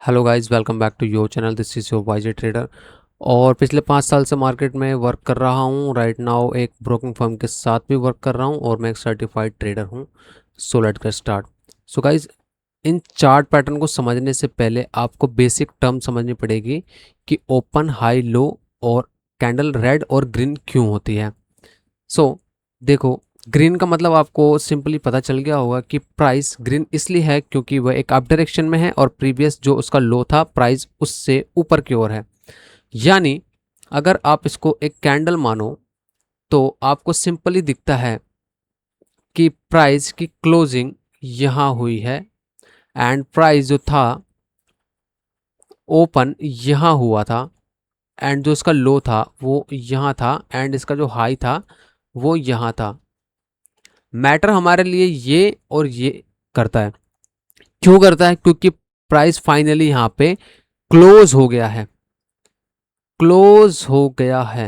Hello guys, welcome back to your channel. This is your wise trader. और पिछले 5 साल से मार्केट में वर्क कर रहा हूँ। राइट नाउ एक ब्रोकिंग फर्म के साथ भी वर्क कर रहा हूँ और मैं एक सर्टिफाइड ट्रेडर हूँ। So let's get start. So guys, in chart pattern को समझने से पहले आपको बेसिक टर्म समझनी पड़ेगी कि ओपन, हाई, लो और कैंडल रेड और ग्रीन क्यों होती है। देखो, ग्रीन का मतलब आपको सिंपली पता चल गया होगा कि प्राइस ग्रीन इसलिए है क्योंकि वह एक अप डायरेक्शन में है और प्रीवियस जो उसका लो था प्राइस उससे ऊपर की ओर है। यानी अगर आप इसको एक कैंडल मानो तो आपको सिंपली दिखता है कि प्राइस की क्लोजिंग यहाँ हुई है एंड प्राइस जो था ओपन यहाँ हुआ था एंड जो इसका लो था वो यहाँ था एंड इसका जो हाई था वो यहाँ था। मैटर हमारे लिए ये और ये करता है। क्यों करता है? क्योंकि प्राइस फाइनली यहाँ पे क्लोज हो गया है, क्लोज हो गया है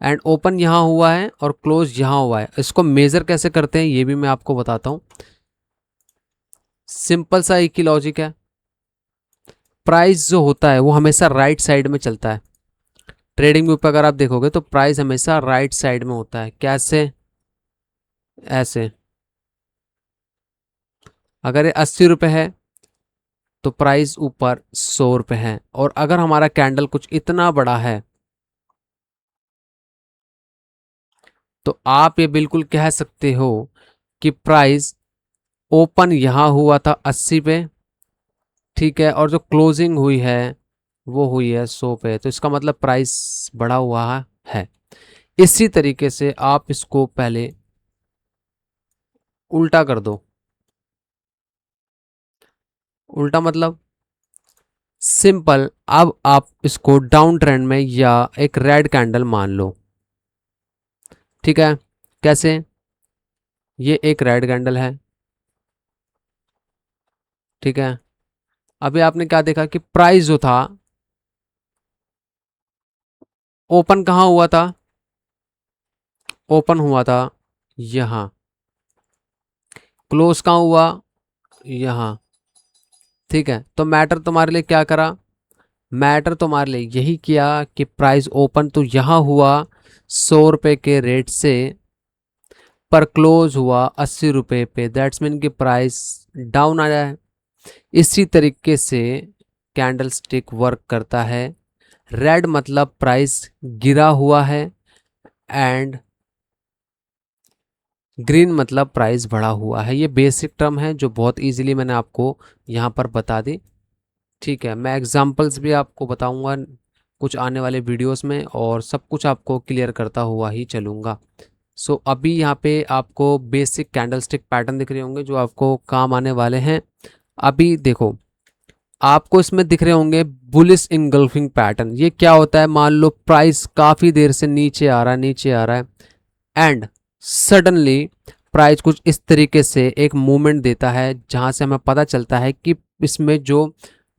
एंड ओपन यहाँ हुआ है और क्लोज यहाँ हुआ है। इसको मेजर कैसे करते हैं ये भी मैं आपको बताता हूँ। सिंपल सा एक ही लॉजिक है। प्राइस जो होता है वो हमेशा राइट साइड में चलता है। ट्रेडिंग व्यू पे अगर आप देखोगे तो प्राइस हमेशा राइट साइड में होता है। कैसे? ऐसे। अगर ये 80 रुपये है तो प्राइस ऊपर 100 रुपये है। और अगर हमारा कैंडल कुछ इतना बड़ा है तो आप ये बिल्कुल कह सकते हो कि प्राइस ओपन यहाँ हुआ था 80 पे, ठीक है, और जो क्लोजिंग हुई है वो हुई है 100 पे, तो इसका मतलब प्राइस बढ़ा हुआ है। इसी तरीके से आप इसको पहले उल्टा कर दो। उल्टा मतलब सिंपल। अब आप इसको डाउन ट्रेंड में या एक रेड कैंडल मान लो, ठीक है। कैसे? ये एक रेड कैंडल है, ठीक है। अभी आपने क्या देखा कि प्राइस जो था ओपन कहाँ हुआ था? ओपन हुआ था यहाँ। क्लोज कहाँ हुआ? यहाँ। ठीक है, तो मैटर तुम्हारे लिए क्या करा? मैटर तुम्हारे लिए यही किया कि प्राइस ओपन तो यहाँ हुआ 100 रुपये के रेट से, पर क्लोज हुआ 80 रुपये पे। दैट्स मीन कि प्राइस डाउन आया है। इसी तरीके से कैंडल स्टिक वर्क करता है। रेड मतलब प्राइस गिरा हुआ है एंड ग्रीन मतलब प्राइस बढ़ा हुआ है। ये बेसिक टर्म है जो बहुत इजीली मैंने आपको यहाँ पर बता दी, ठीक है। मैं एग्जांपल्स भी आपको बताऊंगा कुछ आने वाले वीडियोस में और सब कुछ आपको क्लियर करता हुआ ही चलूँगा। अभी यहाँ पे आपको बेसिक कैंडलस्टिक पैटर्न दिख रहे होंगे जो आपको काम आने वाले हैं। अभी देखो, आपको इसमें दिख रहे होंगे बुलिश इनगल्फिंग पैटर्न। ये क्या होता है? मान लो प्राइस काफ़ी देर से नीचे आ रहा है, नीचे आ रहा है एंड सडनली प्राइस कुछ इस तरीके से एक मूवमेंट देता है जहां से हमें पता चलता है कि इसमें जो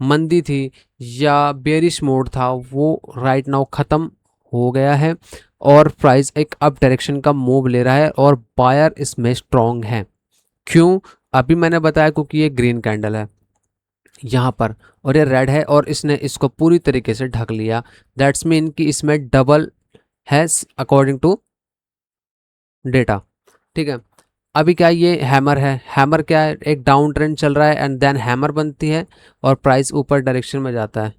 मंदी थी या बेरिश मोड था वो राइट नाउ ख़त्म हो गया है और प्राइस एक अप डायरेक्शन का मूव ले रहा है और बायर इसमें स्ट्रॉन्ग है। क्यों? अभी मैंने बताया क्योंकि ये ग्रीन कैंडल है यहाँ पर और ये रेड है और इसने इसको पूरी तरीके से ढक लिया। दैट्स मीन कि इसमें डबल है अकॉर्डिंग टू डेटा, ठीक है। अभी क्या ये हैमर है? हैमर क्या है? एक डाउन ट्रेंड चल रहा है एंड देन हैमर बनती है और प्राइस ऊपर डायरेक्शन में जाता है,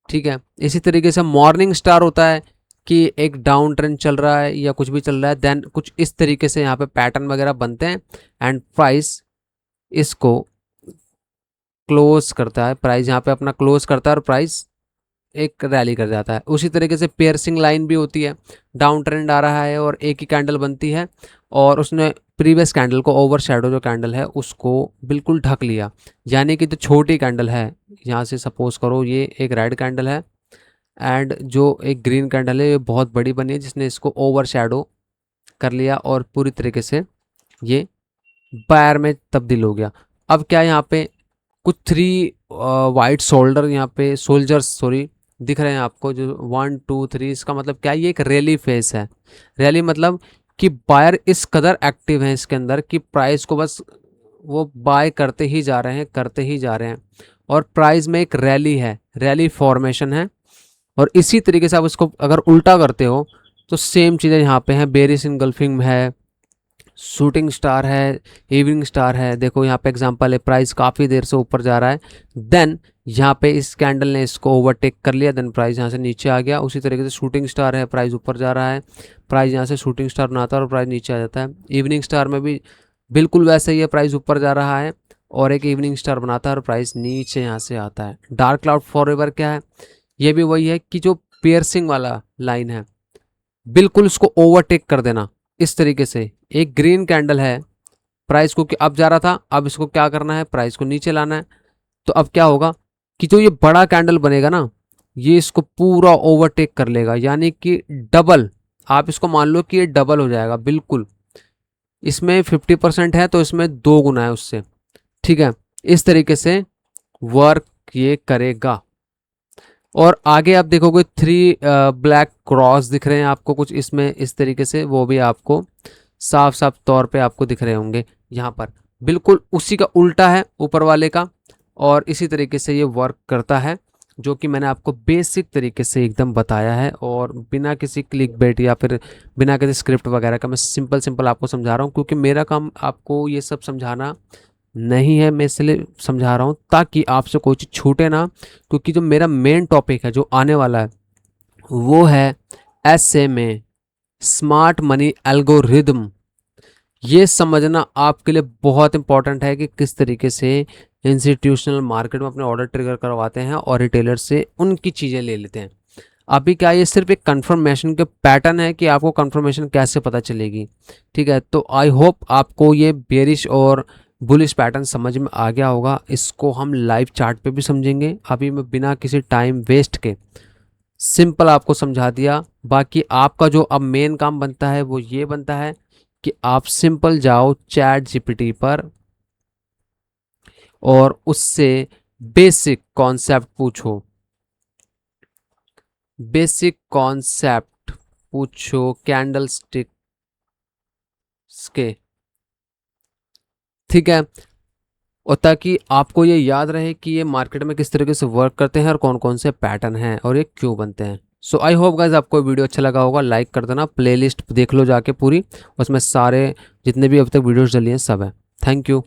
ठीक है। इसी तरीके से मॉर्निंग स्टार होता है कि एक डाउन ट्रेंड चल रहा है या कुछ भी चल रहा है, देन कुछ इस तरीके से यहाँ पे पैटर्न वगैरह बनते हैं एंड प्राइस इसको क्लोज करता है। प्राइस यहाँ पे अपना क्लोज करता है और प्राइस एक रैली कर जाता है। उसी तरीके से पियर्सिंग लाइन भी होती है। डाउन ट्रेंड आ रहा है और एक ही कैंडल बनती है और उसने प्रीवियस कैंडल को, ओवर शेडो जो कैंडल है उसको बिल्कुल ढक लिया। यानी कि जो छोटी कैंडल है, यहाँ से सपोज करो ये एक रेड कैंडल है एंड जो एक ग्रीन कैंडल है ये बहुत बड़ी बनी है जिसने इसको ओवर शेडो कर लिया और पूरी तरीके से ये बायर में तब्दील हो गया। अब क्या यहाँ पे कुछ थ्री वाइट शोल्डर, यहाँ पे सोल्जर्स सॉरी, दिख रहे हैं आपको, जो 1 2 3। इसका मतलब क्या है? ये एक रैली फेस है। रैली मतलब कि बायर इस कदर एक्टिव है इसके अंदर कि प्राइस को बस वो बाय करते ही जा रहे हैं, करते ही जा रहे हैं और प्राइस में एक रैली है, रैली फॉर्मेशन है। और इसी तरीके से आप इसको अगर उल्टा करते हो तो सेम चीज़ें यहाँ पे हैं, बेरिस इनगल्फिंग है, शूटिंग स्टार है, इवनिंग स्टार है। देखो यहाँ पे एग्जांपल है, प्राइस काफ़ी देर से ऊपर जा रहा है, देन यहाँ पे इस कैंडल ने इसको ओवरटेक कर लिया, देन प्राइस यहाँ से नीचे आ गया। उसी तरीके से शूटिंग स्टार है, प्राइस ऊपर जा रहा है, प्राइस यहाँ से शूटिंग स्टार बनाता है और प्राइस नीचे आ जाता है। इवनिंग स्टार में भी बिल्कुल वैसे ही है, प्राइस ऊपर जा रहा है और एक इवनिंग स्टार बनाता है और प्राइस नीचे यहाँ से आता है। डार्क क्लाउड फॉरएवर क्या है, ये भी वही है कि जो पियर्सिंग वाला लाइन है बिल्कुल उसको ओवरटेक कर देना। इस तरीके से एक ग्रीन कैंडल है, प्राइस को अब जा रहा था, अब इसको क्या करना है, प्राइस को नीचे लाना है। तो अब क्या होगा कि जो ये बड़ा कैंडल बनेगा ना, ये इसको पूरा ओवरटेक कर लेगा, यानी कि डबल। आप इसको मान लो कि ये डबल हो जाएगा बिल्कुल। इसमें 50% है तो इसमें 2 गुना है उससे, ठीक है। इस तरीके से वर्क ये करेगा। और आगे आप देखोगे 3 ब्लैक क्रॉस दिख रहे हैं आपको कुछ इसमें इस तरीके से, वो भी आपको साफ साफ तौर पे आपको दिख रहे होंगे यहाँ पर, बिल्कुल उसी का उल्टा है ऊपर वाले का। और इसी तरीके से ये वर्क करता है, जो कि मैंने आपको बेसिक तरीके से एकदम बताया है, और बिना किसी क्लिक बेट या फिर बिना किसी स्क्रिप्ट वगैरह का मैं सिंपल सिंपल आपको समझा रहा हूँ, क्योंकि मेरा काम आपको ये सब समझाना नहीं है। मैं इसलिए समझा रहा हूँ ताकि आपसे कोई चीज़ छूटे ना, क्योंकि जो मेरा मेन टॉपिक है जो आने वाला है वो है SMA, स्मार्ट मनी एल्गोरिदम। ये समझना आपके लिए बहुत इंपॉर्टेंट है कि किस तरीके से इंस्टीट्यूशनल मार्केट में अपने ऑर्डर ट्रिगर करवाते हैं और रिटेलर से उनकी चीज़ें ले लेते हैं। अभी क्या ये सिर्फ एक कंफर्मेशन के पैटर्न है कि आपको कंफर्मेशन कैसे पता चलेगी, ठीक है। तो आई होप आपको ये बेरिश और बुलिश पैटर्न समझ में आ गया होगा। इसको हम लाइव चार्ट पे भी समझेंगे। अभी मैं बिना किसी टाइम वेस्ट के सिंपल आपको समझा दिया। बाकी आपका जो अब मेन काम बनता है वो ये बनता है कि आप सिंपल जाओ चैट जीपीटी पर और उससे बेसिक कॉन्सेप्ट पूछो, बेसिक कॉन्सेप्ट पूछो कैंडल स्टिक के, ठीक है। और ताकि आपको ये याद रहे कि ये मार्केट में किस तरीके से वर्क करते हैं और कौन कौन से पैटर्न हैं और ये क्यों बनते हैं। सो आई होप गाइज आपको वीडियो अच्छा लगा होगा। लाइक कर देना, प्लेलिस्ट देख लो जाके पूरी, उसमें सारे जितने भी अब तक वीडियोस डली हैं सब है। Thank you.